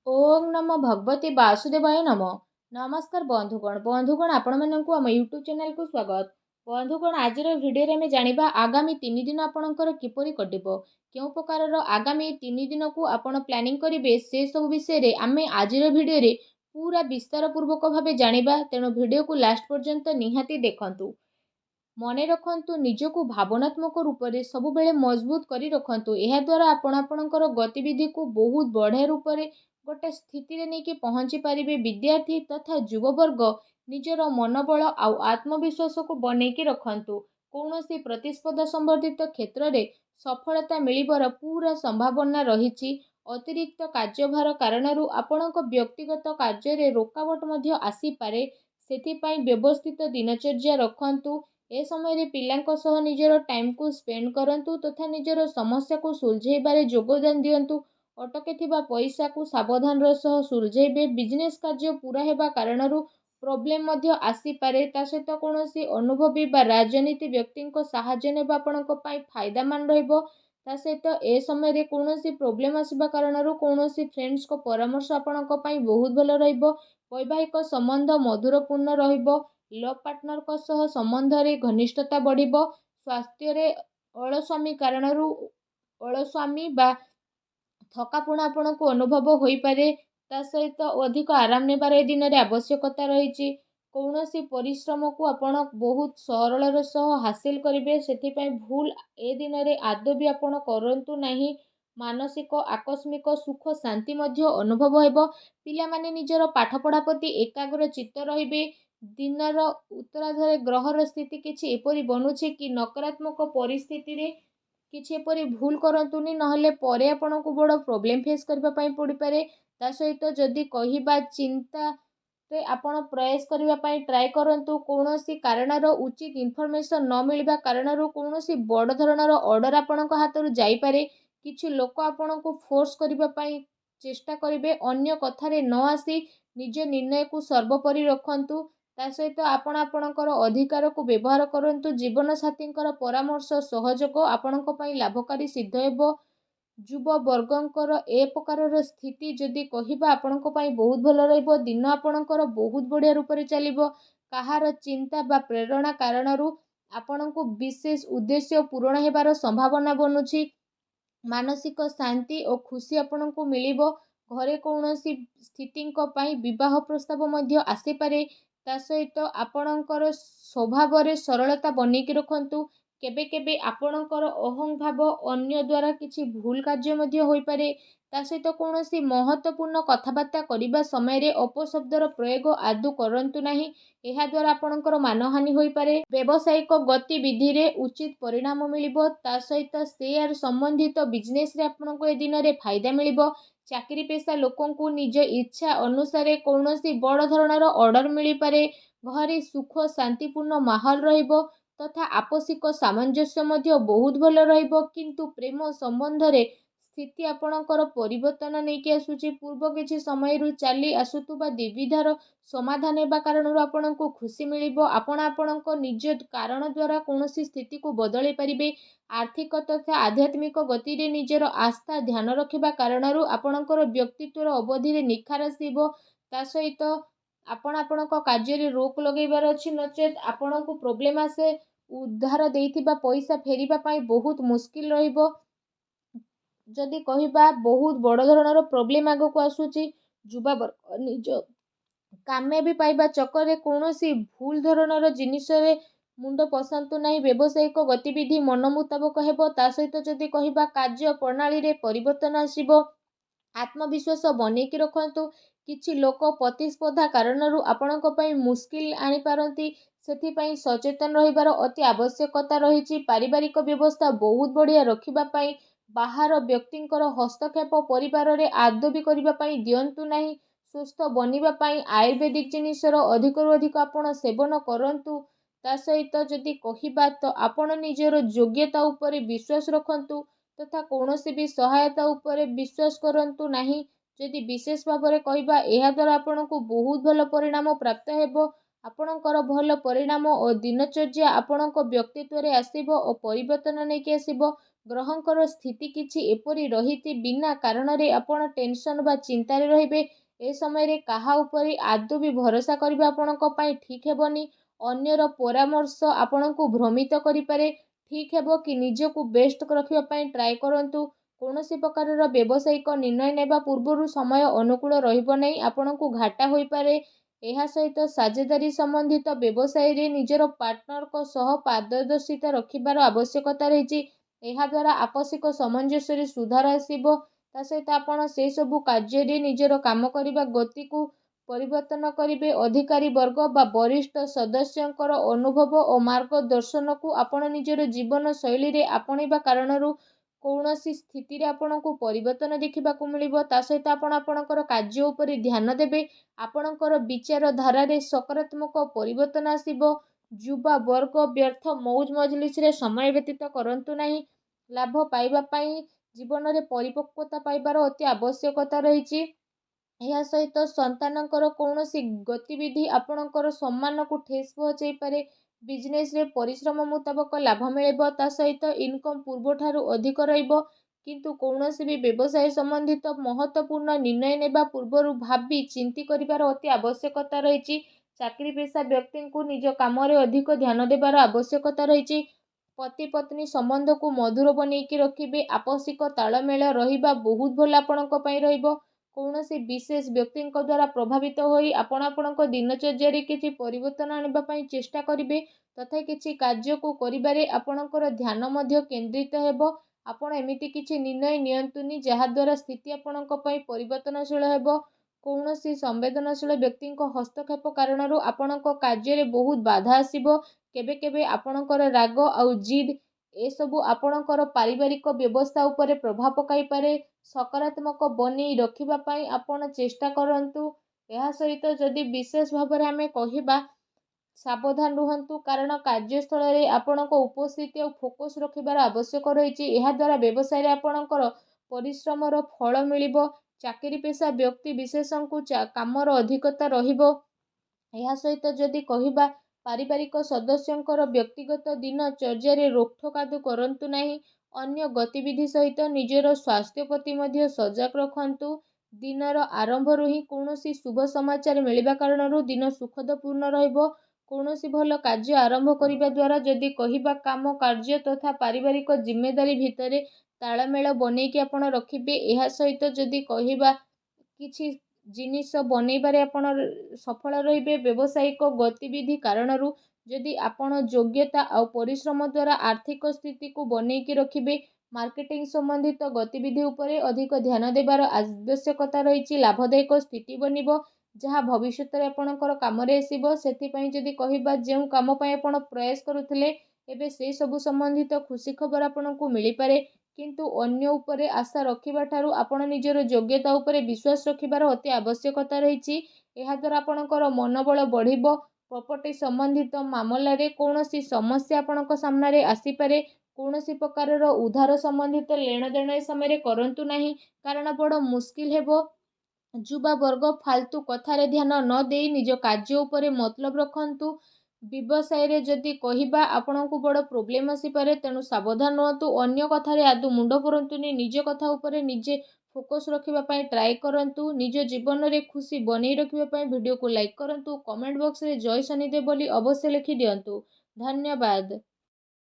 ओम नमो भगवते वासुदेवाय नमः। नमस्कार बंधुगण आपण मानक आम यूट्यूब चैनल को स्वागत। बंधुगण आज भिडियो में जानिबा आगामी 3 दिन आपणकर किपरि कटिबो, केउ प्रकार आगामी 3 दिन को आपण प्लानिंग करिवे से सब विषय रे आमे आज भिडियो रे पूरा विस्तार पूर्वक भावे जानिबा। तेणु भिडियो को लास्ट पर्यंत निहाती देखंतु। मने रखंतु निजको भावनात्मक रूप से सबुबेले मजबूत करी रखंतु। एहा द्वारा आपण आपणकर गतिविधि को बहुत बढ़िया रूप से गोटे स्थिति रे नहीं पहुंची पारिबे। विद्यार्थी तथा युववर्ग निजर मनोबल आउ आत्मविश्वास को बनैकी रखंतु। कौनसी प्रतिस्पर्धा संबंधित क्षेत्र में सफलता मिलिबार पूरा संभावना रही। अतिरिक्त कार्यभार कारणरू आपणक व्यक्तिगत कार्य रे रोकावट मध्य आसी पारे। सेथिपाई व्यवस्थित दिनचर्या रखंतु। ए समय रे पिलांको सह निजर टाइम को स्पेंड करंतु तथा निजर समस्या को सुलझेबारे योगदान दियंतु। अटके थिबा पैसा को सावधान सह सुलझेबे। बिजनेस कार्य पूरा हेबा कारणरू प्रोब्लेम मध्य आसी पारे। ता सहित कोनोसी अनुभवी बा राजनीति व्यक्ति को सहाय्य नेबा आपणको पई फायदामान रहइबो। ता सहित ए समय रे कोनोसी प्रोब्लेम आसीबा कारणरू कोनोसी फ्रेंड्स को परामर्श आपणको पई बहुत भलो रहइबो। वैवाहिक संबंध मधुरपूर्ण रहइबो। लव पार्टनर को सह संबंध रे घनिष्ठता बढ़िबो। स्वास्थ्य रे अलस्वामी कारणरू अलस्वामी बा थकापुणा आपणको अनुभव होई पारे। ता सहित अधिक आराम नेबार ए दिन रे आवश्यकता रही। कौनसी परिश्रम को आपण बहुत सरल सह हासिल करेंगे। से भूल ए दिन रे आदौ भी आपण करंतु नहीं। मानसिक आकस्मिक सुख शांति मध्य अनुभव हेबो। पिला माने निजर पाठपढ़ा प्रति एकाग्र चित्त रहिबे। दिनर उत्तरार्धरे ग्रहर स्थिति किछि एपरि बनुछि कि नकारात्मक परिस्थिति रे किछि एपरि भूल करंतुनी, नहले परे आपनको बड़ प्रोब्लेम फेस करबा पई पड़ी पारे। ता सहित जदि कहिबा चिंता रे आपण प्रयास करबा पई ट्राई करंतु। कोनोसी कारणर उचित इन्फॉर्मेशन न मिलबा कारणरू कोनोसी बड़ धरणर ऑर्डर आपणको हातरू जाई पारे। किछि लोक आपणको फोर्स करबा पई चेष्टा करिवे। अन्य कथारे न आसी निज निर्णय को सर्वोपरि रखंतु। ता सहित आपण आपणकर अधिकार को व्यवहार करंतु। जीवन साथींकर परामर्श सहयोग आपणको पई लाभकारी सिद्ध हेबो। युव वर्गंकर ए प्रकार स्थिति जदि कहिबा आपणको पई बहुत भलो रहइबो। दिन आपणकर बहुत बढ़िया रूप से चलिबो। कहार चिंता बा प्रेरणा कारणरू आपणको विशेष उद्देश्य पूरण हेबार संभावना बनुछि। मानसिक शांति और खुशी आपणको मिलिबो। घरे कौनसी स्थिति पई विवाह प्रस्ताव मध्य आसी पारे। ता सहित आपणकर स्वभाव रे सरलता बनैकी रखंतु। केबे केबे आपणकर अहं भाव अन्य द्वारा किछि भूल कार्य मध्य होई पारे। ता सहित कौनसी महत्वपूर्ण कथबार्ता करिबा समय रे अपशब्दर प्रयोग आदौ करंतु नाही। एहा द्वारा आपणकर मानहानि होई पारे। व्यावसायिक गतिविधि रे उचित परिणाम मिलिबो। ता सहित शेयर संबंधित बिजनेस रे आपणको ए दिन रे फायदा मिलिबो। चाकरी पेशा लोकों को निज इच्छा अनुसार कौनसी बड़ धरणर ऑर्डर मिली पारे। घरे सुख शांतिपूर्ण माहौल रहिबो तथा आपसिक सामंजस्य मध्य बहुत भलो रहिबो। किंतु प्रेम संबंध रे स्थिति आपणकर परिवर्तन नहीं आसुची। पूर्व किछि समय रु चली आसुतुबा द्विविधार समाधान हेबा कारणरू आपणको खुशी मिलिबो। आपण आपणको निज कारण द्वारा कौनसी स्थिति को बदलै परिबे। आर्थिक तथा आध्यात्मिक गति रे निजर आस्था ध्यान रखिबा कारणरू आपणकर व्यक्तित्वर अवधि रे निखार आसीबो। ता सहित आपण आपणको कार्य रे रोक लगैबार अछि, नचेत आपणको प्रोब्लेम आसे उद्धार देइथिबा पैसा फेरिबा पई बहुत मुश्किल रहिबो। जदि कहिबा बहुत बड़ धरणर प्रोब्लेम आगो को आसुची। युवा वर्ग निज कामयाबी पाइबा चक्कर रे कौनसी भूल धरणर जिनिस रे मुंड पसंतु नहीं। व्यावसायिक गतिविधि मन मुताबक हेबो। ता सहित जदि कहिबा कार्य प्रणाली रे परिवर्तन आसीबो। आत्मविश्वास बनैकी रखंतु। किछि लोक प्रतिस्पर्धा कारणरू आपणको पई मुश्किल आनी पारंती। सेथिपई सचेतन रहिबार अति आवश्यकता रही। पारिवारिक व्यवस्था बहुत बढ़िया रखिबा पई बाहर व्यक्तिंकर हस्तक्षेप परिवार रे आदौ भी करिबा पई दियंतु नाही। सुस्थ बनिबा पई आयुर्वेदिक जिनिसर अधिकरू अधिक आपण सेवन करंतु। ता सहित जदि कहिबा तो आपण निजर योग्यता उपरे विश्वास रखंतु तथा कौनसी भी सहायता उपरे विश्वास करंतु नाही। जदि विशेष भाव में कहिबा एहा द्वारा आपणको बहुत भल परिणाम प्राप्त हेबो। आपणकर भल परिणाम और दिनचर्या आपणको व्यक्तित्व रे आसीबो और परिवर्तन नेकी आसीबो। ଗ୍ରହଙ୍କର ସ୍ଥିତି କିଛି ଏପରି ରହିଛି ବିନା କାରଣରେ ଆପଣ ଟେନସନ୍ ବା ଚିନ୍ତାରେ ରହିବେ। ଏ ସମୟରେ କାହା ଉପରେ ଆଦୌ ବି ଭରସା କରିବା ଆପଣଙ୍କ ପାଇଁ ଠିକ୍ ହେବନି। ଅନ୍ୟର ପରାମର୍ଶ ଆପଣଙ୍କୁ ଭ୍ରମିତ କରିପାରେ। ଠିକ୍ ହେବ କି ନିଜକୁ ବେଷ୍ଟ ରଖିବା ପାଇଁ ଟ୍ରାଏ କରନ୍ତୁ। କୌଣସି ପ୍ରକାରର ବ୍ୟବସାୟିକ ନିର୍ଣ୍ଣୟ ନେବା ପୂର୍ବରୁ ସମୟ ଅନୁକୂଳ ରହିବ ନାହିଁ, ଆପଣଙ୍କୁ ଘାଟା ହୋଇପାରେ। ଏହା ସହିତ ସାଝେଦାରୀ ସମ୍ବନ୍ଧିତ ବ୍ୟବସାୟରେ ନିଜର ପାର୍ଟନରଙ୍କ ସହ ପାରଦର୍ଶିତା ରଖିବାର ଆବଶ୍ୟକତା ରହିଛି। ଏହାଦ୍ୱାରା ଆପୋଷିକ ସାମଞ୍ଜସ୍ୟରେ ସୁଧାର ଆସିବ। ତା ସହିତ ଆପଣ ସେସବୁ କାର୍ଯ୍ୟରେ ନିଜର କାମ କରିବା ଗତିକୁ ପରିବର୍ତ୍ତନ କରିବେ। ଅଧିକାରୀ ବର୍ଗ ବା ବରିଷ୍ଠ ସଦସ୍ୟଙ୍କର ଅନୁଭବ ଓ ମାର୍ଗଦର୍ଶନକୁ ଆପଣ ନିଜର ଜୀବନ ଶୈଳୀରେ ଆପଣେଇବା କାରଣରୁ କୌଣସି ସ୍ଥିତିରେ ଆପଣଙ୍କୁ ପରିବର୍ତ୍ତନ ଦେଖିବାକୁ ମିଳିବ। ତା ସହିତ ଆପଣ ଆପଣଙ୍କର କାର୍ଯ୍ୟ ଉପରେ ଧ୍ୟାନ ଦେବେ। ଆପଣଙ୍କର ବିଚାରଧାରାରେ ସକାରାତ୍ମକ ପରିବର୍ତ୍ତନ ଆସିବ। ଯୁବା ବର୍ଗ ବ୍ୟର୍ଥ ମଉଜ ମଜଲିସରେ ସମୟ ବ୍ୟତୀତ କରନ୍ତୁ ନାହିଁ। ଲାଭ ପାଇବା ପାଇଁ ଜୀବନରେ ପରିପକ୍ୱତା ପାଇବାର ଅତି ଆବଶ୍ୟକତା ରହିଛି। ଏହା ସହିତ ସନ୍ତାନଙ୍କର କୌଣସି ଗତିବିଧି ଆପଣଙ୍କର ସମ୍ମାନକୁ ଠେସ୍ ପହଞ୍ଚାଇପାରେ। ବିଜନେସରେ ପରିଶ୍ରମ ମୁତାବକ ଲାଭ ମିଳିବ। ତା ସହିତ ଇନକମ୍ ପୂର୍ବଠାରୁ ଅଧିକ ରହିବ। କିନ୍ତୁ କୌଣସି ବି ବ୍ୟବସାୟ ସମ୍ବନ୍ଧିତ ମହତ୍ତ୍ୱପୂର୍ଣ୍ଣ ନିର୍ଣ୍ଣୟ ନେବା ପୂର୍ବରୁ ଭାବି ଚିନ୍ତି କରିବାର ଅତି ଆବଶ୍ୟକତା ରହିଛି। ଚାକିରି ପେଶା ବ୍ୟକ୍ତିଙ୍କୁ ନିଜ କାମରେ ଅଧିକ ଧ୍ୟାନ ଦେବାର ଆବଶ୍ୟକତା ରହିଛି। ପତି ପତ୍ନୀ ସମ୍ବନ୍ଧକୁ ମଧୁର ବନେଇକି ରଖିବେ। ଆପୋଷିକ ତାଳମେଳ ରହିବା ବହୁତ ଭଲ ଆପଣଙ୍କ ପାଇଁ ରହିବ। କୌଣସି ବିଶେଷ ବ୍ୟକ୍ତିଙ୍କ ଦ୍ୱାରା ପ୍ରଭାବିତ ହୋଇ ଆପଣ ଆପଣଙ୍କ ଦିନଚର୍ଯ୍ୟାରେ କିଛି ପରିବର୍ତ୍ତନ ଆଣିବା ପାଇଁ ଚେଷ୍ଟା କରିବେ। ତଥା କିଛି କାର୍ଯ୍ୟକୁ କରିବାରେ ଆପଣଙ୍କର ଧ୍ୟାନ ମଧ୍ୟ କେନ୍ଦ୍ରିତ ହେବ। ଆପଣ ଏମିତି କିଛି ନିର୍ଣ୍ଣୟ ନିଅନ୍ତୁନି ଯାହାଦ୍ୱାରା ସ୍ଥିତି ଆପଣଙ୍କ ପାଇଁ ପରିବର୍ତ୍ତନଶୀଳ ହେବ। କୌଣସି ସମ୍ବେଦନଶୀଳ ବ୍ୟକ୍ତିଙ୍କ ହସ୍ତକ୍ଷେପ କାରଣରୁ ଆପଣଙ୍କ କାର୍ଯ୍ୟରେ ବହୁତ ବାଧା ଆସିବ। କେବେ କେବେ ଆପଣଙ୍କର ରାଗ ଆଉ ଜିଦ୍ ଏସବୁ ଆପଣଙ୍କର ପାରିବାରିକ ବ୍ୟବସ୍ଥା ଉପରେ ପ୍ରଭାବ ପକାଇପାରେ। ସକାରାତ୍ମକ ବନେଇ ରଖିବା ପାଇଁ ଆପଣ ଚେଷ୍ଟା କରନ୍ତୁ। ଏହା ସହିତ ଯଦି ବିଶେଷ ଭାବରେ ଆମେ କହିବା, ସାବଧାନ ରୁହନ୍ତୁ, କାରଣ କାର୍ଯ୍ୟସ୍ଥଳରେ ଆପଣଙ୍କ ଉପସ୍ଥିତି ଆଉ ଫୋକସ୍ ରଖିବାର ଆବଶ୍ୟକ ରହିଛି। ଏହାଦ୍ୱାରା ବ୍ୟବସାୟରେ ଆପଣଙ୍କର ପରିଶ୍ରମର ଫଳ ମିଳିବ। ଚାକିରି ପେଶା ବ୍ୟକ୍ତି ବିଶେଷଙ୍କୁ କାମର ଅଧିକତା ରହିବ। ଏହା ସହିତ ଯଦି କହିବା, ପାରିବାରିକ ସଦସ୍ୟଙ୍କର ବ୍ୟକ୍ତିଗତ ଦିନଚର୍ଯ୍ୟାରେ ରୋକଠୋକ କରନ୍ତୁ ନାହିଁ। ଅନ୍ୟ ଗତିବିଧି ସହିତ ନିଜର ସ୍ୱାସ୍ଥ୍ୟ ପ୍ରତି ମଧ୍ୟ ସଜାଗ ରଖନ୍ତୁ। ଦିନର ଆରମ୍ଭରୁ ହିଁ କୌଣସି ଶୁଭ ସମାଚାର ମିଳିବା କାରଣରୁ ଦିନ ସୁଖଦପୂର୍ଣ୍ଣ ରହିବ। କୌଣସି ଭଲ କାର୍ଯ୍ୟ ଆରମ୍ଭ କରିବା ଦ୍ୱାରା ଯଦି କହିବା, କାମ କାର୍ଯ୍ୟ ତଥା ପାରିବାରିକ ଜିମ୍ମେଦାରୀ ଭିତରେ ତାଳମେଳ ବନେଇକି ଆପଣ ରଖିବେ। ଏହା ସହିତ ଯଦି କହିବା, କିଛି ଜିନିଷ ବନେଇବାରେ ଆପଣ ସଫଳ ରହିବେ। ବ୍ୟବସାୟିକ ଗତିବିଧି କାରଣରୁ ଯଦି ଆପଣ ଯୋଗ୍ୟତା ଆଉ ପରିଶ୍ରମ ଦ୍ୱାରା ଆର୍ଥିକ ସ୍ଥିତିକୁ ବନେଇକି ରଖିବେ। ମାର୍କେଟିଂ ସମ୍ବନ୍ଧିତ ଗତିବିଧି ଉପରେ ଅଧିକ ଧ୍ୟାନ ଦେବାର ଆବଶ୍ୟକତା ରହିଛି। ଲାଭଦାୟକ ସ୍ଥିତି ବନିବ, ଯାହା ଭବିଷ୍ୟତରେ ଆପଣଙ୍କର କାମରେ ଆସିବ। ସେଥିପାଇଁ ଯଦି କହିବା, ଯେଉଁ କାମ ପାଇଁ ଆପଣ ପ୍ରୟାସ କରୁଥିଲେ ଏବେ ସେହି ସବୁ ସମ୍ବନ୍ଧିତ ଖୁସି ଖବର ଆପଣଙ୍କୁ ମିଳିପାରେ। କିନ୍ତୁ ଅନ୍ୟ ଉପରେ ଆଶା ରଖିବା ଠାରୁ ଆପଣ ନିଜର ଯୋଗ୍ୟତା ଉପରେ ବିଶ୍ୱାସ ରଖିବାର ଅତି ଆବଶ୍ୟକତା ରହିଛି। ଏହାଦ୍ୱାରା ଆପଣଙ୍କର ମନୋବଳ ବଢ଼ିବ। ପ୍ରପର୍ଟି ସମ୍ବନ୍ଧିତ ମାମଲାରେ କୌଣସି ସମସ୍ୟା ଆପଣଙ୍କ ସାମ୍ନାରେ ଆସିପାରେ। କୌଣସି ପ୍ରକାରର ଉଧାର ସମ୍ବନ୍ଧିତ ନେଣଦେଣ ଏ ସମୟରେ କରନ୍ତୁ ନାହିଁ, କାରଣ ବଡ଼ ମୁସ୍କିଲ ହେବ। ଯୁବା ବର୍ଗ ଫାଲତୁ କଥାରେ ଧ୍ୟାନ ନ ଦେଇ ନିଜ କାର୍ଯ୍ୟ ଉପରେ ମତଲବ ରଖନ୍ତୁ। ବ୍ୟବସାୟରେ ଯଦି କହିବା, ଆପଣଙ୍କୁ ବଡ଼ ପ୍ରୋବ୍ଲେମ୍ ଆସିପାରେ, ତେଣୁ ସାବଧାନ ରୁହନ୍ତୁ। ଅନ୍ୟ କଥାରେ ଆଦୌ ମୁଣ୍ଡ ପୁରାନ୍ତୁନି। ନିଜ କଥା ଉପରେ ନିଜେ ଫୋକସ୍ ରଖିବା ପାଇଁ ଟ୍ରାଏ କରନ୍ତୁ। ନିଜ ଜୀବନରେ ଖୁସି ବନେଇ ରଖିବା ପାଇଁ ଭିଡ଼ିଓକୁ ଲାଇକ୍ କରନ୍ତୁ। କମେଣ୍ଟ ବକ୍ସରେ ଜୟ ଶନିଦେବ ବୋଲି ଅବଶ୍ୟ ଲେଖି ଦିଅନ୍ତୁ। ଧନ୍ୟବାଦ।